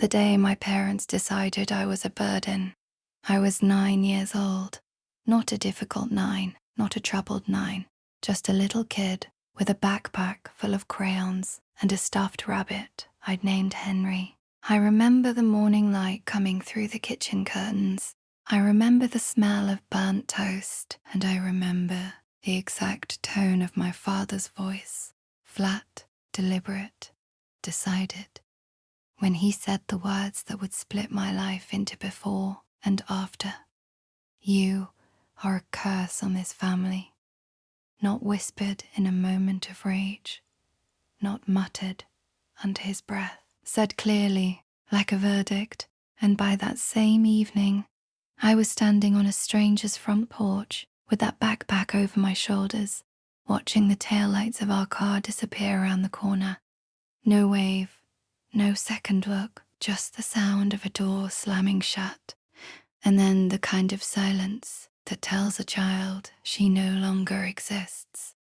the day my parents decided I was a burden. I was 9 years old. Not a difficult 9, not a troubled 9, just a little kid with a backpack full of crayons and a stuffed rabbit I'd named Henry. I remember the morning light coming through the kitchen curtains. I remember the smell of burnt toast, and I remember the exact tone of my father's voice, flat, deliberate, decided, when he said the words that would split my life into before and after. You are a curse on this family, not whispered in a moment of rage, not muttered under his breath, said clearly, like a verdict. And by that same evening, I was standing on a stranger's front porch with that backpack over my shoulders, watching the taillights of our car disappear around the corner. No wave, no second look, just the sound of a door slamming shut, and then the kind of silence that tells a child she no longer exists.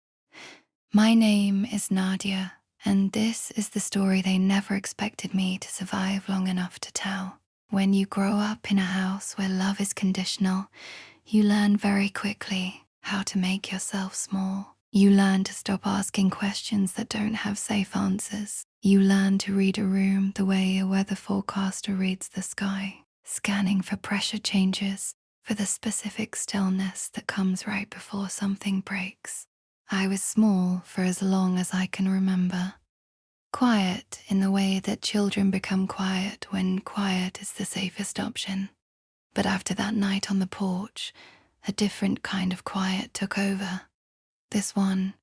My name is Nadia, and this is the story they never expected me to survive long enough to tell. When you grow up in a house where love is conditional, you learn very quickly how to make yourself small. You learn to stop asking questions that don't have safe answers. You learn to read a room the way a weather forecaster reads the sky, scanning for pressure changes, for the specific stillness that comes right before something breaks. I was small for as long as I can remember. Quiet in the way that children become quiet when quiet is the safest option. But after that night on the porch, a different kind of quiet took over. This one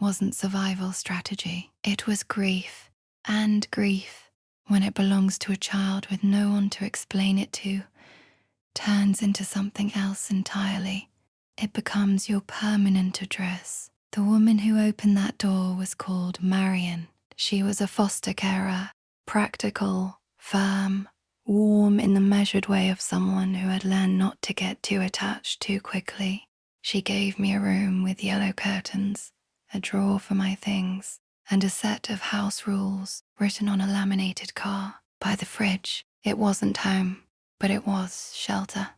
wasn't survival strategy. It was grief, and grief, when it belongs to a child with no one to explain it to, turns into something else entirely. It becomes your permanent address. The woman who opened that door was called Marion. She was a foster carer, practical, firm, warm in the measured way of someone who had learned not to get too attached too quickly. She gave me a room with yellow curtains, a drawer for my things, and a set of house rules written on a laminated car by the fridge. It wasn't home, but it was shelter.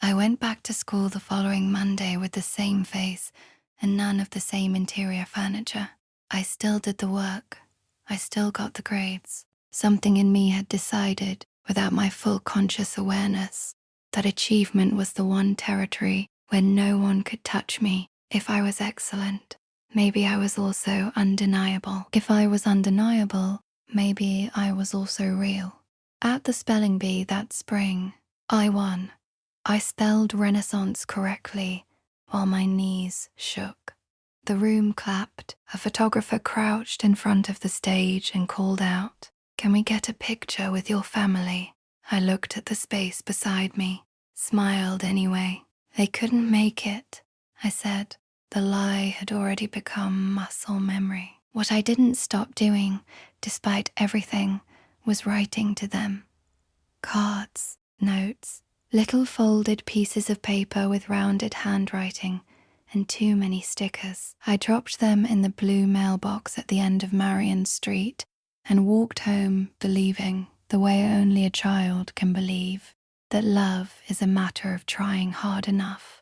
I went back to school the following Monday with the same face and none of the same interior furniture. I still did the work. I still got the grades. Something in me had decided, without my full conscious awareness, that achievement was the one territory where no one could touch me. If I was excellent, maybe I was also undeniable. If I was undeniable, maybe I was also real. At the spelling bee that spring, I won. I spelled Renaissance correctly while my knees shook. The room clapped. A photographer crouched in front of the stage and called out, "Can we get a picture with your family?" I looked at the space beside me, smiled anyway. "They couldn't make it," I said. The lie had already become muscle memory. What I didn't stop doing, despite everything, was writing to them. Cards, notes, little folded pieces of paper with rounded handwriting, and too many stickers. I dropped them in the blue mailbox at the end of Marion Street and walked home believing, the way only a child can believe, that love is a matter of trying hard enough.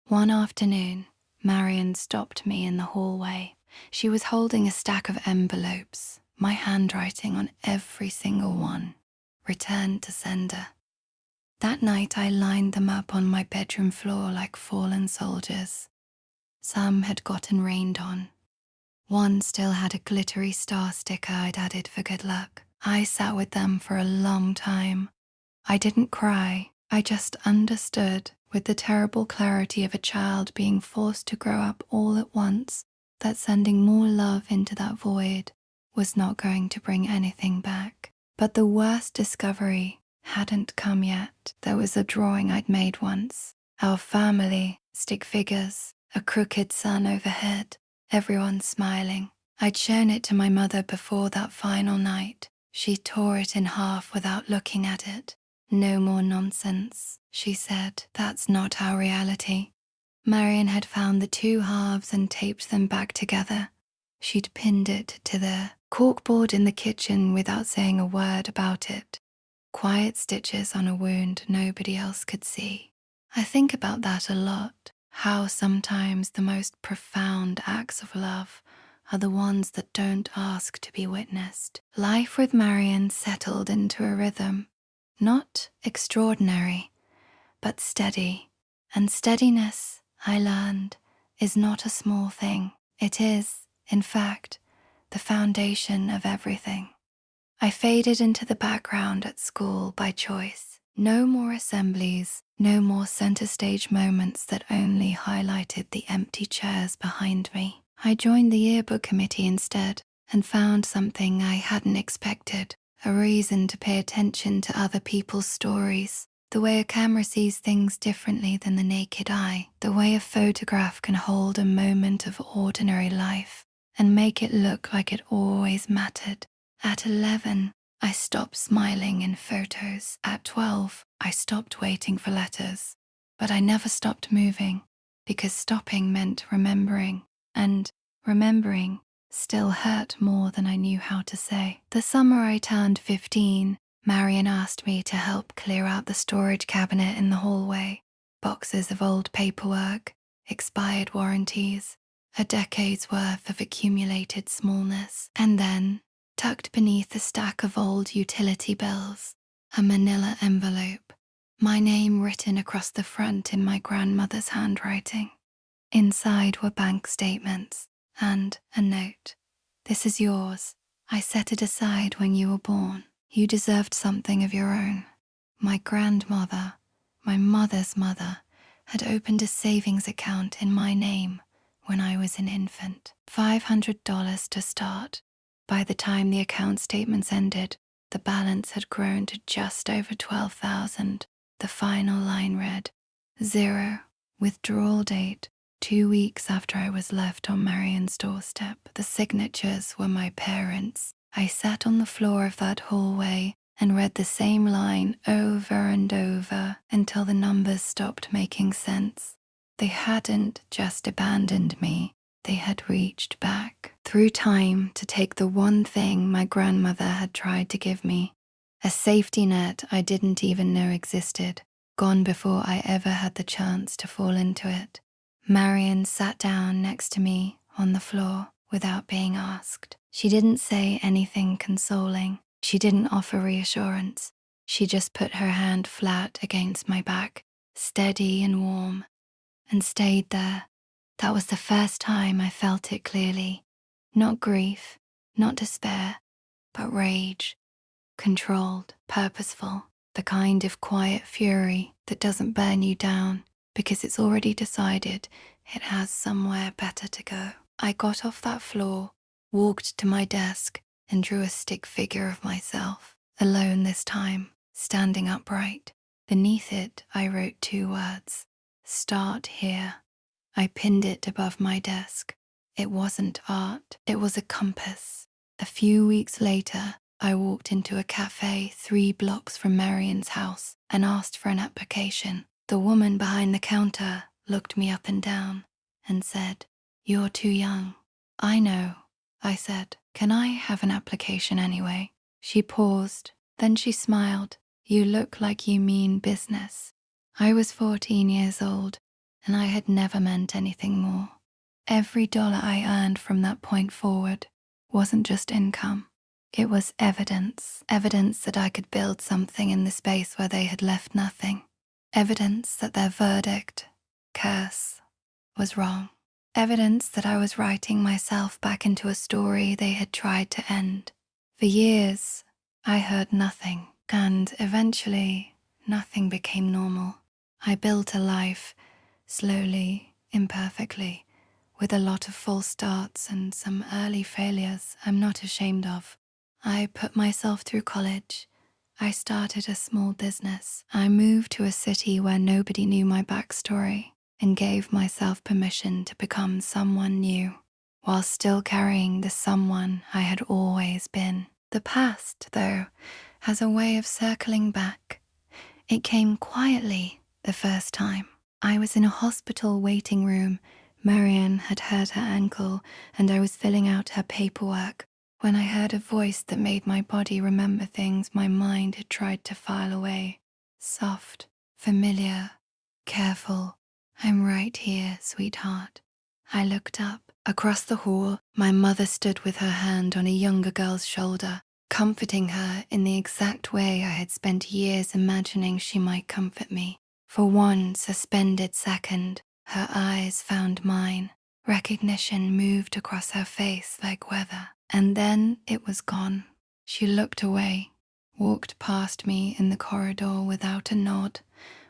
One afternoon, Marion stopped me in the hallway. She was holding a stack of envelopes, my handwriting on every single one. Returned to sender. That night I lined them up on my bedroom floor like fallen soldiers. Some had gotten rained on. One still had a glittery star sticker I'd added for good luck. I sat with them for a long time. I didn't cry. I just understood, with the terrible clarity of a child being forced to grow up all at once, that sending more love into that void was not going to bring anything back. But the worst discovery hadn't come yet. There was a drawing I'd made once. Our family, stick figures, a crooked sun overhead, everyone smiling. I'd shown it to my mother before that final night. She tore it in half without looking at it. "No more nonsense," she said. "That's not our reality." Marion had found the two halves and taped them back together. She'd pinned it to the corkboard in the kitchen without saying a word about it. quiet stitches on a wound nobody else could see. I think about that a lot, how sometimes the most profound acts of love are the ones that don't ask to be witnessed. Life with Marion settled into a rhythm, not extraordinary, but steady. And steadiness, I learned, is not a small thing. It is, in fact, the foundation of everything. I faded into the background at school by choice. No more assemblies, no more center stage moments that only highlighted the empty chairs behind me. I joined the yearbook committee instead and found something I hadn't expected, a reason to pay attention to other people's stories, the way a camera sees things differently than the naked eye, the way a photograph can hold a moment of ordinary life and make it look like it always mattered. At 11, I stopped smiling in photos. At 12, I stopped waiting for letters. But I never stopped moving, because stopping meant remembering, and remembering still hurt more than I knew how to say. The summer I turned 15, Marion asked me to help clear out the storage cabinet in the hallway. Boxes of old paperwork, expired warranties, a decade's worth of accumulated smallness. And then, tucked beneath a stack of old utility bills, a manila envelope, my name written across the front in my grandmother's handwriting. Inside were bank statements and a note. "This is yours. I set it aside when you were born. You deserved something of your own." My grandmother, my mother's mother, had opened a savings account in my name when I was an infant. $500 to start. By the time the account statements ended, the balance had grown to just over 12,000. The final line read, 0, withdrawal date, 2 weeks after I was left on Marion's doorstep. The signatures were my parents. I sat on the floor of that hallway and read the same line over and over until the numbers stopped making sense. They hadn't just abandoned me. They had reached back through time to take the one thing my grandmother had tried to give me, a safety net I didn't even know existed, gone before I ever had the chance to fall into it. Marion sat down next to me on the floor without being asked. She didn't say anything consoling. She didn't offer reassurance. She just put her hand flat against my back, steady and warm, and stayed there. That was the first time I felt it clearly. Not grief, not despair, but rage. Controlled, purposeful, the kind of quiet fury that doesn't burn you down because it's already decided it has somewhere better to go. I got off that floor, walked to my desk, and drew a stick figure of myself, alone this time, standing upright. Beneath it, I wrote 2 words, "Start here." I pinned it above my desk. It wasn't art, it was a compass. A few weeks later, I walked into a cafe 3 blocks from Marion's house and asked for an application. The woman behind the counter looked me up and down and said, "You're too young." "I know," I said. "Can I have an application anyway?" She paused, then she smiled. "You look like you mean business." I was 14 years old, and I had never meant anything more. Every dollar I earned from that point forward wasn't just income. It was evidence that I could build something in the space where they had left nothing. Evidence that their verdict, curse, was wrong. Evidence that I was writing myself back into a story they had tried to end. For years, I heard nothing, and eventually, nothing became normal. I built a life, slowly, imperfectly, with a lot of false starts and some early failures I'm not ashamed of. I put myself through college. I started a small business. I moved to a city where nobody knew my backstory and gave myself permission to become someone new, while still carrying the someone I had always been. The past, though, has a way of circling back. It came quietly the first time. I was in a hospital waiting room. Marion had hurt her ankle, and I was filling out her paperwork when I heard a voice that made my body remember things my mind had tried to file away. Soft, familiar, careful. I'm right here, sweetheart. I looked up. Across the hall, my mother stood with her hand on a younger girl's shoulder, comforting her in the exact way I had spent years imagining she might comfort me. For one suspended second, her eyes found mine. Recognition moved across her face like weather, and then it was gone. She looked away, walked past me in the corridor without a nod,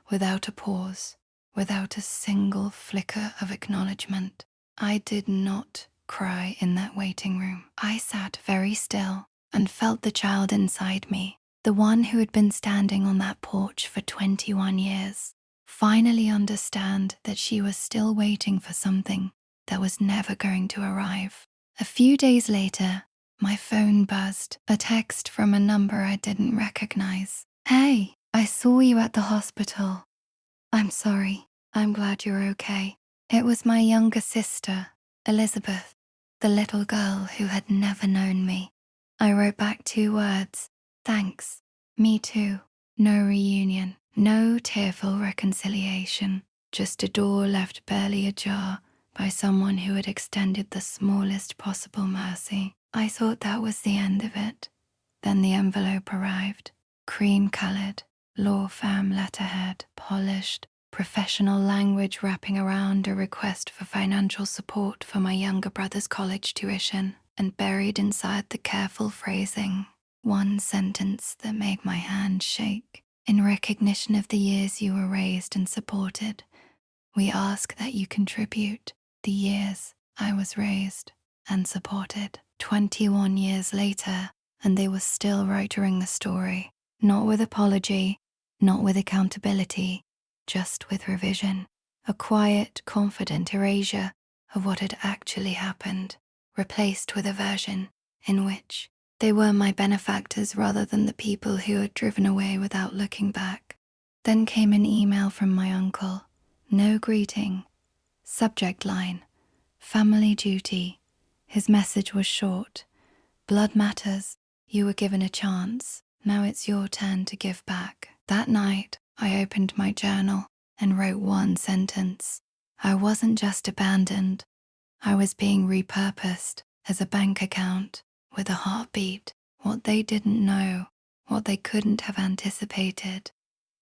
without a pause, without a single flicker of acknowledgement. I did not cry in that waiting room. I sat very still and felt the child inside me, the one who had been standing on that porch for 21 years, finally understand that she was still waiting for something that was never going to arrive. A few days later, my phone buzzed, a text from a number I didn't recognize. "Hey, I saw you at the hospital. I'm sorry. I'm glad you're okay." It was my younger sister, Elizabeth, the little girl who had never known me. I wrote back 2 words: "Thanks. Me too." No reunion, no tearful reconciliation, just a door left barely ajar by someone who had extended the smallest possible mercy. I thought that was the end of it. Then the envelope arrived, cream-colored, law firm letterhead, polished, professional language wrapping around a request for financial support for my younger brother's college tuition, and buried inside the careful phrasing, one sentence that made my hand shake. "In recognition of the years you were raised and supported, we ask that you contribute the years I was raised and supported." 21 years later, and they were still writing the story, not with apology, not with accountability, just with revision, a quiet, confident erasure of what had actually happened, replaced with a version in which they were my benefactors rather than the people who had driven away without looking back. Then came an email from my uncle. No greeting. Subject line: family duty. His message was short. "Blood matters. You were given a chance. Now it's your turn to give back." That night, I opened my journal and wrote one sentence. I wasn't just abandoned. I was being repurposed as a bank account with a heartbeat. What they didn't know, what they couldn't have anticipated,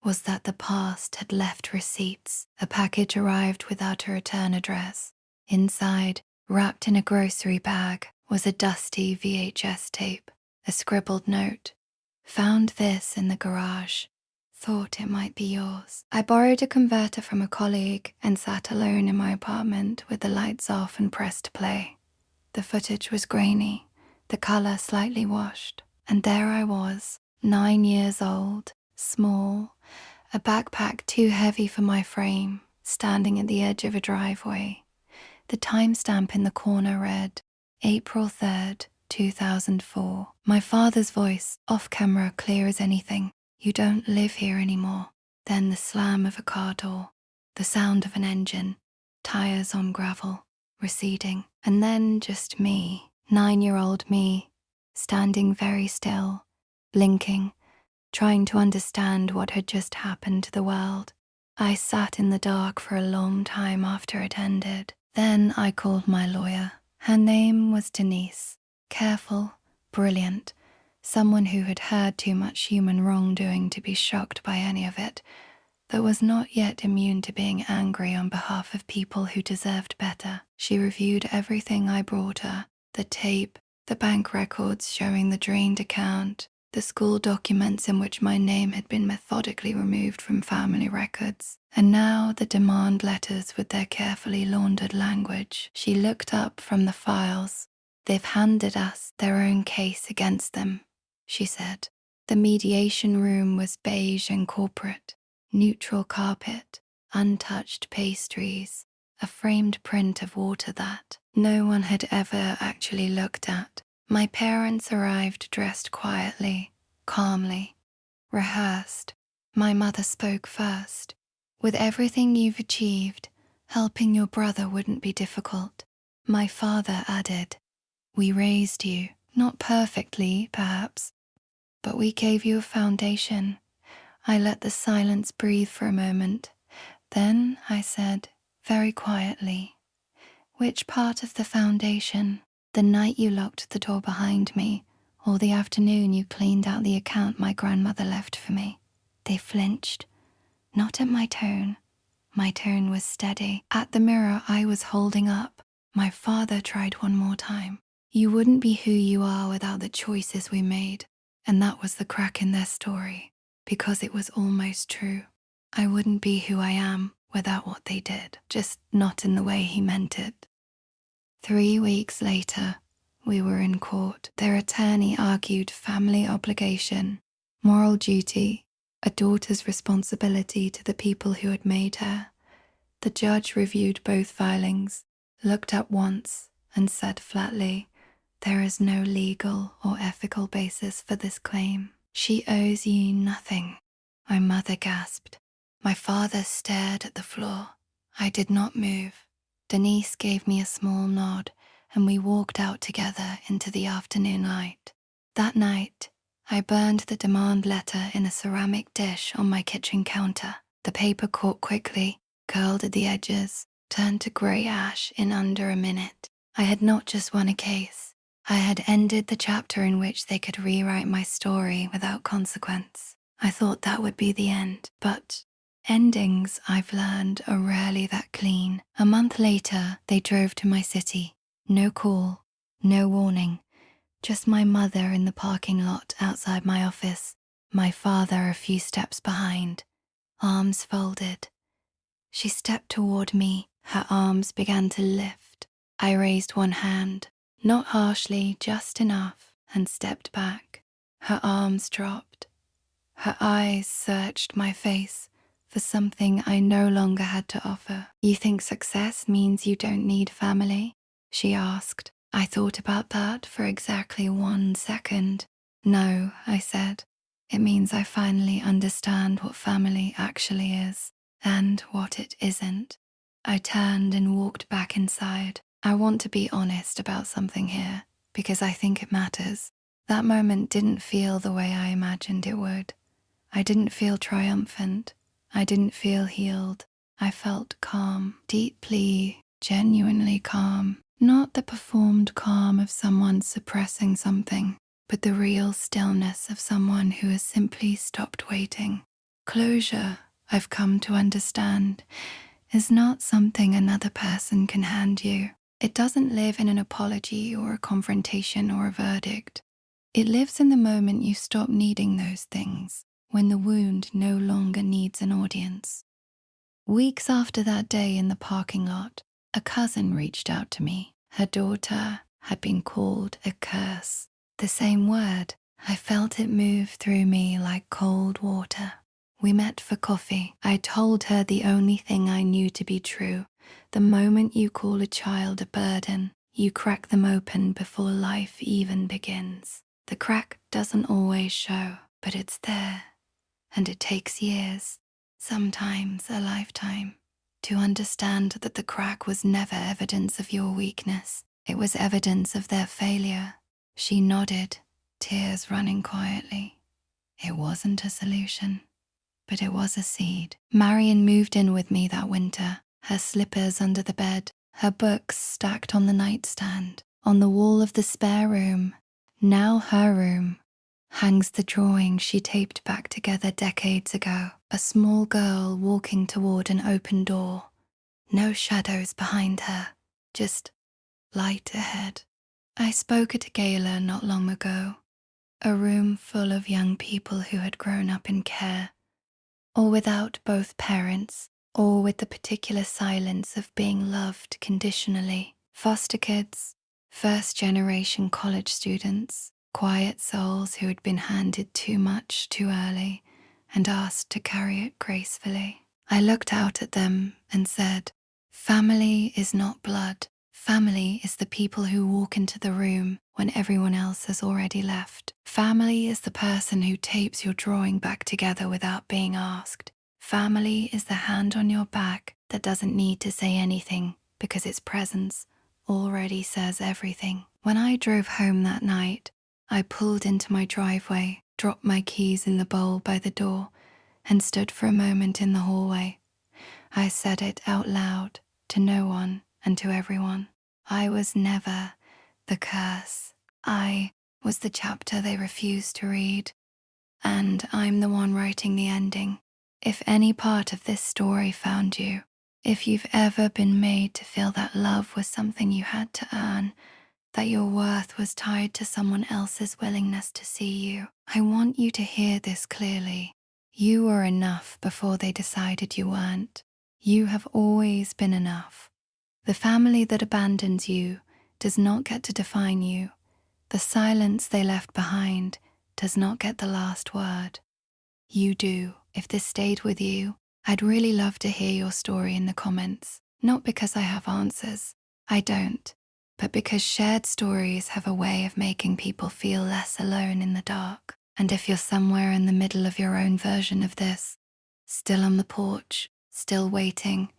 was that the past had left receipts. A package arrived without a return address. Inside, wrapped in a grocery bag, was a dusty VHS tape, a scribbled note. "Found this in the garage. Thought it might be yours." I borrowed a converter from a colleague and sat alone in my apartment with the lights off and pressed play. The footage was grainy, the color slightly washed, and there I was, 9 years old, small, a backpack too heavy for my frame, standing at the edge of a driveway. The timestamp in the corner read, April 3rd, 2004. My father's voice, off camera, clear as anything. "You don't live here anymore." Then the slam of a car door, the sound of an engine, tires on gravel, receding. And then just me, 9-year-old me, standing very still, blinking, trying to understand what had just happened to the world. I sat in the dark for a long time after it ended. Then I called my lawyer. Her name was Denise. Careful, brilliant, someone who had heard too much human wrongdoing to be shocked by any of it, but was not yet immune to being angry on behalf of people who deserved better. She reviewed everything I brought her, the tape, the bank records showing the drained account, the school documents in which my name had been methodically removed from family records, and now the demand letters with their carefully laundered language. She looked up from the files. "They've handed us their own case against them," she said. The mediation room was beige and corporate, neutral carpet, untouched pastries, a framed print of water that no one had ever actually looked at. My parents arrived dressed quietly, calmly, rehearsed. My mother spoke first. "With everything you've achieved, helping your brother wouldn't be difficult." My father added, "We raised you, Not perfectly, perhaps, but we gave you a foundation. I let the silence breathe for a moment. Then I said, very quietly, which part of the foundation? The night you locked the door behind me, or the afternoon you cleaned out the account my grandmother left for me? They flinched, not at my tone. My tone was steady. At the mirror I was holding up, my father tried one more time. You wouldn't be who you are without the choices we made. And that was the crack in their story, because it was almost true. I wouldn't be who I am without what they did, just not in the way he meant it. 3 weeks later, we were in court. Their attorney argued family obligation, moral duty, a daughter's responsibility to the people who had made her. The judge reviewed both filings, looked up once, and said flatly, there is no legal or ethical basis for this claim. She owes you nothing. My mother gasped. My father stared at the floor. I did not move. Denise gave me a small nod, and we walked out together into the afternoon light. That night, I burned the demand letter in a ceramic dish on my kitchen counter. The paper caught quickly, curled at the edges, turned to grey ash in under a minute. I had not just won a case. I had ended the chapter in which they could rewrite my story without consequence. I thought that would be the end, but endings, I've learned, are rarely that clean. A month later, they drove to my city. No call, no warning, just my mother in the parking lot outside my office, my father a few steps behind, arms folded. She stepped toward me, her arms began to lift. I raised one hand, not harshly, just enough, and stepped back. Her arms dropped. Her eyes searched my face for something I no longer had to offer. You think success means you don't need family? She asked. I thought about that for exactly 1 second. No, I said. It means I finally understand what family actually is and what it isn't. I turned and walked back inside. I want to be honest about something here because I think it matters. That moment didn't feel the way I imagined it would. I didn't feel triumphant. I didn't feel healed. I felt calm, deeply, genuinely calm. Not the performed calm of someone suppressing something, but the real stillness of someone who has simply stopped waiting. Closure, I've come to understand, is not something another person can hand you. It doesn't live in an apology or a confrontation or a verdict. It lives in the moment you stop needing those things, when the wound no longer needs an audience. Weeks after that day in the parking lot, a cousin reached out to me. Her daughter had been called a curse. The same word. I felt it move through me like cold water. We met for coffee. I told her the only thing I knew to be true. The moment you call a child a burden, you crack them open before life even begins. The crack doesn't always show, but it's there. And it takes years, sometimes a lifetime, to understand that the crack was never evidence of your weakness. It was evidence of their failure. She nodded, tears running quietly. It wasn't a solution, but it was a seed. Marion moved in with me that winter, her slippers under the bed, her books stacked on the nightstand. On the wall of the spare room, now her room, hangs the drawing she taped back together decades ago. A small girl walking toward an open door. No shadows behind her, just light ahead. I spoke at a gala not long ago, a room full of young people who had grown up in care, or without both parents, or with the particular silence of being loved conditionally. Foster kids, first-generation college students, quiet souls who had been handed too much too early and asked to carry it gracefully. I looked out at them and said, family is not blood. Family is the people who walk into the room when everyone else has already left. Family is the person who tapes your drawing back together without being asked. Family is the hand on your back that doesn't need to say anything because its presence already says everything. When I drove home that night, I pulled into my driveway, dropped my keys in the bowl by the door, and stood for a moment in the hallway. I said it out loud to no one and to everyone. I was never the curse. I was the chapter they refused to read, and I'm the one writing the ending. If any part of this story found you, if you've ever been made to feel that love was something you had to earn, that your worth was tied to someone else's willingness to see you, I want you to hear this clearly. You were enough before they decided you weren't. You have always been enough. The family that abandons you does not get to define you. The silence they left behind does not get the last word. You do. If this stayed with you, I'd really love to hear your story in the comments. Not because I have answers. I don't. But because shared stories have a way of making people feel less alone in the dark. And if you're somewhere in the middle of your own version of this, still on the porch, still waiting,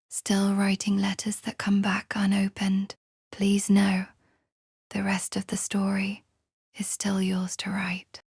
still writing letters that come back unopened, please know the rest of the story is still yours to write.